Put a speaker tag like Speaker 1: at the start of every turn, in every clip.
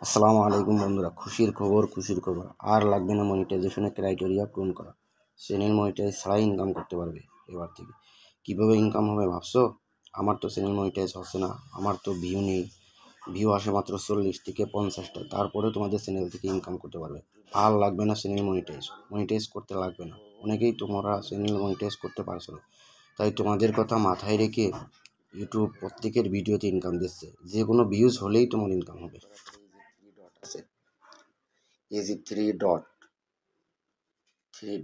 Speaker 1: আসসালামু আলাইকুম বন্ধুরা, খুশির খবর আর লাগবে না মনিটাইজেশনের ক্রাইটেরিয়া পূরণ করা। চ্যানেল মনিটাইজ ছাড়াই ইনকাম করতে পারবে এবার থেকে। কীভাবে ইনকাম হবে ভাবছো? আমার তো চ্যানেল মনিটাইজ হচ্ছে না, আমার তো ভিউ নেই, ভিউ আসে মাত্র 40 থেকে 50টা, তারপরে তোমাদের চ্যানেল থেকে ইনকাম করতে পারবে। আর লাগবে না চ্যানেল মনিটাইজ করতে লাগবে না। অনেকেই তোমরা চ্যানেল মনিটাইজ করতে পারছো না, তাই তোমাদের কথা মাথায় রেখে ইউটিউব প্রত্যেকের ভিডিওতে ইনকাম দিচ্ছে, যে কোনো ভিউজ হলেই তোমার ইনকাম হবে। আছে এই যে থ্রি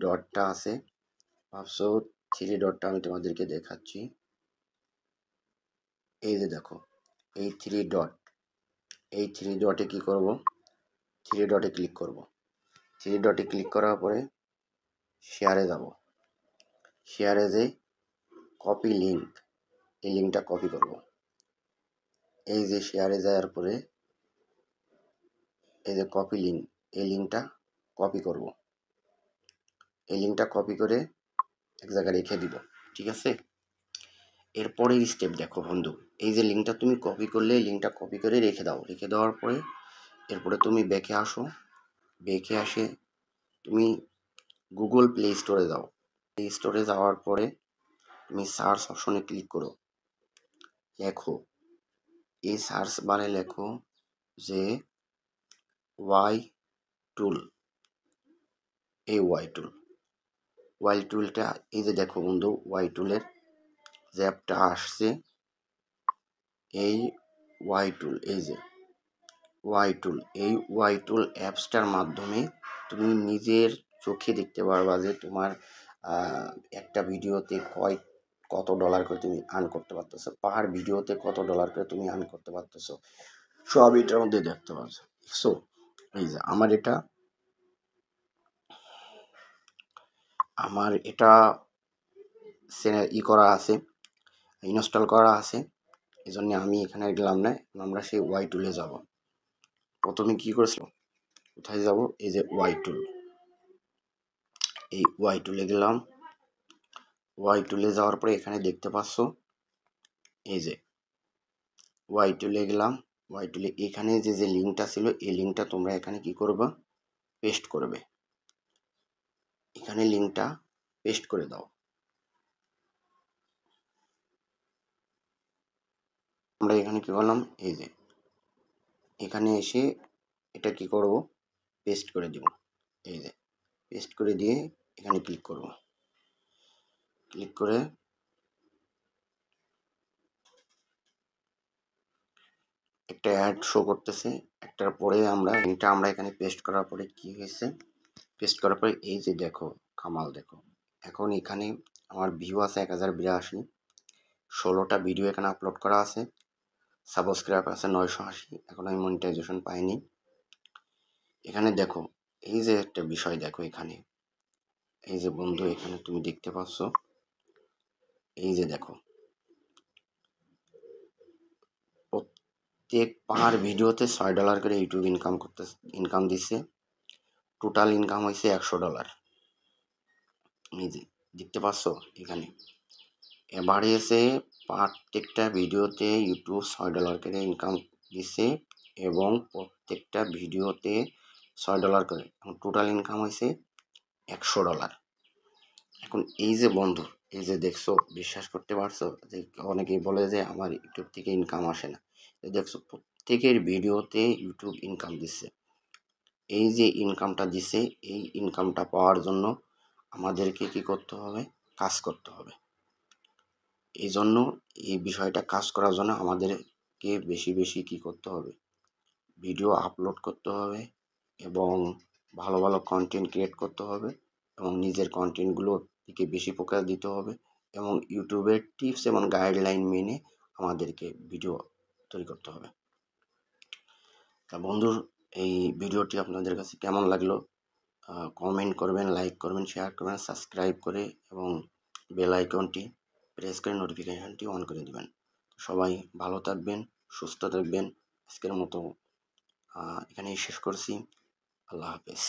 Speaker 1: ডটটা আছে, ভাবছো থ্রি ডটটা আমি তোমাদেরকে দেখাচ্ছি। এই যে দেখো, এই থ্রি ডটে কি করব, থ্রি ডটে ক্লিক করব। থ্রি ডটে ক্লিক করার পরে শেয়ারে যাব। শেয়ারে যে কপি লিঙ্ক, এই লিঙ্কটা কপি করব। এই যে শেয়ারে যাওয়ার পরে এই যে কপি লিঙ্ক, এই লিঙ্কটা কপি করব। এই লিঙ্কটা কপি করে এক জায়গায় রেখে দিব, ঠিক আছে? এরপরের স্টেপ দেখো বন্ধু, এই যে লিঙ্কটা তুমি কপি করলে, লিঙ্কটা কপি করে রেখে দাও। রেখে দেওয়ার পরে এরপরে তুমি ব্যাকে আসো। ব্যাকে আসে তুমি গুগল প্লে স্টোরে যাও। প্লে স্টোরে যাওয়ার পরে তুমি সার্চ অপশনে ক্লিক করো। লেখো, এই সার্চ বারে লেখো যে ওয়াই টুল। এই ওয়াই টুলটা এই যে দেখো বন্ধু, ওয়াই টুলের যে অ্যাপটা আসছে, এই ওয়াই টুল, এই যে এই ওয়াই টুল অ্যাপসটার মাধ্যমে তুমি নিজের চোখে দেখতে পারবা যে তোমার একটা ভিডিওতে কত ডলার করে তুমি আর্ন করতে পারতেছো, পার ভিডিওতে কত ডলার করে তুমি আর্ন করতে পারতেছো, সব এটার মধ্যে দেখতে পাচ্ছ। সো এই যে আমার এটা করা আছে, ইনস্টল করা আছে, এই জন্য আমি এখানে গেলাম না। আমরা সেই ওয়াই টুলে যাব। প্রথমে কি করেছিলাম, কোথায় যাব, এই যে ওয়াই টুল, এই ওয়াই টুলে গেলাম। ওয়াই টুলে যাওয়ার পরে এখানে দেখতে পাচ্ছ, এই যে ওয়াই টুলে গেলাম। ওয়াই টুলে এখানে যে লিঙ্কটা ছিল, এই লিঙ্কটা তোমরা এখানে কি করবে, পেস্ট করবে। এখানে লিঙ্কটা পেস্ট করে দাও। আমরা এখানে কি করলাম, এই যে এখানে এসে এটা কি করব, পেস্ট করে দিব। এই যে পেস্ট করে দিয়ে এখানে ক্লিক করব। ক্লিক করে একটা অ্যাড শো করতেছে, একটার পরে আমরা এখানে পেস্ট করার পরে কি হয়েছে, পেস্ট করার পরে এই যে দেখো কামাল, দেখো এখন এখানে আমার ভিউ আছে 1082, 16টা ভিডিও এখানে আপলোড করা আছে, সাবস্ক্রাইব আছে 980, এখন আমি মনিটাইজেশন পাইনি। এখানে দেখো এই যে একটা বিষয় দেখো, এখানে এই যে বন্ধু, এখানে তুমি দেখতে পাচ্ছ, এই যে দেখো প্রত্যেক পার ভিডিওতে $6 করে ইউটিউব ইনকাম দিচ্ছে। টোটাল ইনকাম হয়েছে $100। এই যে দেখতে পাচ্ছ এখানে এভারেজে প্রত্যেকটা ভিডিওতে ইউটিউব $6 করে ইনকাম দিচ্ছে, এবং প্রত্যেকটা ভিডিওতে $6 করে, টোটাল ইনকাম হয়েছে $100। এখন এই যে বন্ধু, এই যে দেখছো, বিশ্বাস করতে পারছো যে অনেকেই বলে যে আমার ইউটিউব থেকে ইনকাম আসে না, দেখছো প্রত্যেকের ভিডিওতে ইউটিউব ইনকাম দিচ্ছে। এই যে ইনকামটা দিছে, এই ইনকামটা পাওয়ার জন্য আমাদেরকে কি করতে হবে, কাজ করতে হবে। এই জন্য এই বিষয়টা কাজ করার জন্য আমাদেরকে বেশি বেশি কি করতে হবে, ভিডিও আপলোড করতে হবে, এবং ভালো ভালো কন্টেন্ট ক্রিয়েট করতে হবে, এবং নিজের কন্টেন্টগুলোর দিকে বেশি ফোকাস দিতে হবে, এবং ইউটিউবের টিপস এবং গাইডলাইন মেনে আমাদেরকে ভিডিও তৈরি করতে হবে। তা বন্ধুর, এই ভিডিওটি আপনাদের কাছে কেমন লাগলো কমেন্ট করবেন, লাইক করবেন, শেয়ার করবেন, সাবস্ক্রাইব করে এবং বেল আইকনটি প্রেস করে নোটিফিকেশনটি অন করে দিবেন। সবাই ভালো থাকবেন, সুস্থ থাকবেন। আজকের মতো এখানেই শেষ করছি। আল্লাহ হাফেজ।